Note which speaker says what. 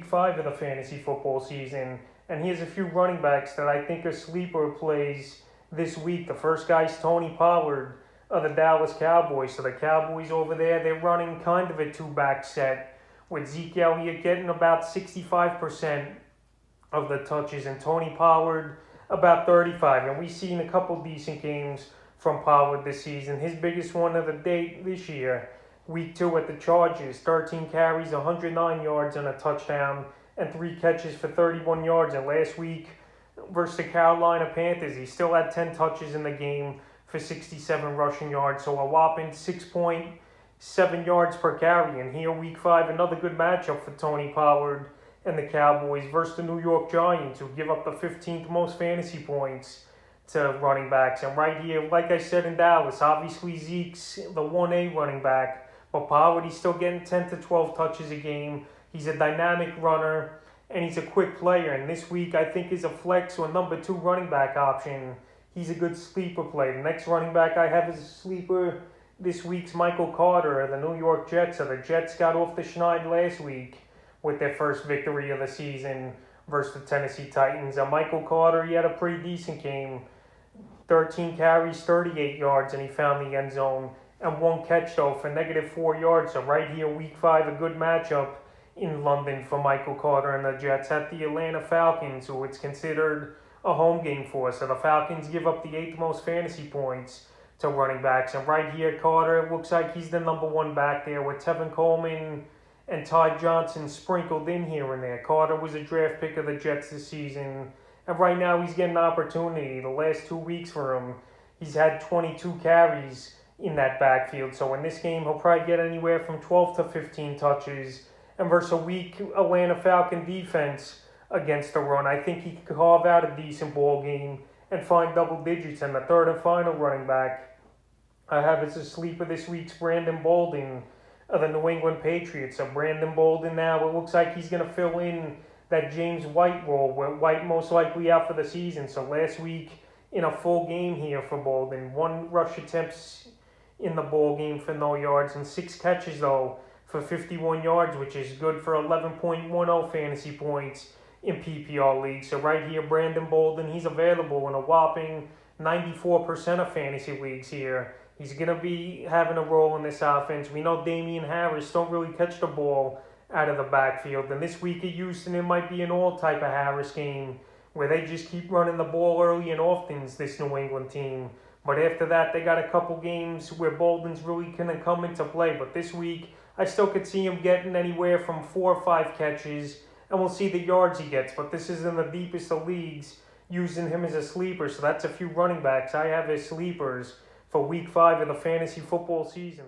Speaker 1: 5 of the fantasy football season. And here's a few running backs that I think are sleeper plays this week. The first guy's Tony Pollard of the Dallas Cowboys. So the Cowboys over there, they're running kind of a two-back set with Zeke Elliott getting about 65% of the touches and Tony Pollard about 35. And we've seen a couple decent games from Pollard this season. His biggest one of the day this year, week 2 at the Chargers, 13 carries, 109 yards and a touchdown, and 3 catches for 31 yards. And last week versus the Carolina Panthers, he still had 10 touches in the game for 67 rushing yards. So a whopping 6.7 yards per carry. And here, week 5, another good matchup for Tony Pollard and the Cowboys versus the New York Giants, who give up the 15th most fantasy points to running backs. And right here, like I said in Dallas, obviously Zeke's the 1A running back, but Pollard, he's still getting 10 to 12 touches a game. He's a dynamic runner, and he's a quick player. And this week, I think, is a flex or number 2 running back option. He's a good sleeper play. The next running back I have as a sleeper this week's Michael Carter of the New York Jets. So the Jets got off the schneid last week with their first victory of the season versus the Tennessee Titans. And Michael Carter, he had a pretty decent game. 13 carries, 38 yards, and he found the end zone. And 1 catch, though, for -4 yards. So right here, week 5, a good matchup in London for Michael Carter and the Jets at the Atlanta Falcons, who it's considered a home game for. So the Falcons give up the 8th most fantasy points to running backs. And right here, Carter, it looks like he's the number 1 back there with Tevin Coleman and Ty Johnson sprinkled in here and there. Carter was a draft pick of the Jets this season, and right now he's getting an opportunity. The last 2 weeks for him, he's had 22 carries in that backfield. So in this game, he'll probably get anywhere from 12 to 15 touches. And versus a weak Atlanta Falcon defense against the run, I think he could carve out a decent ball game and find double digits. And the third and final running back I have as a sleeper this week's Brandon Bolden of the New England Patriots. So Brandon Bolden now, it looks like he's going to fill in that James White role, where White most likely out for the season. So last week, in a full game here for Bolden, 1 rush attempts in the ball game for no yards, and 6 catches, though, for 51 yards, which is good for 11.10 fantasy points in PPR leagues. So right here, Brandon Bolden, he's available in a whopping 94% of fantasy leagues here. He's going to be having a role in this offense. We know Damian Harris don't really catch the ball out of the backfield. And this week at Houston, it might be an all type of Harris game where they just keep running the ball early and often, this New England team. But after that, they got a couple games where Bolden's really going to come into play. But this week, I still could see him getting anywhere from 4 or 5 catches, and we'll see the yards he gets. But this is in the deepest of leagues, using him as a sleeper. So that's a few running backs I have as sleepers for week 5 of the fantasy football season.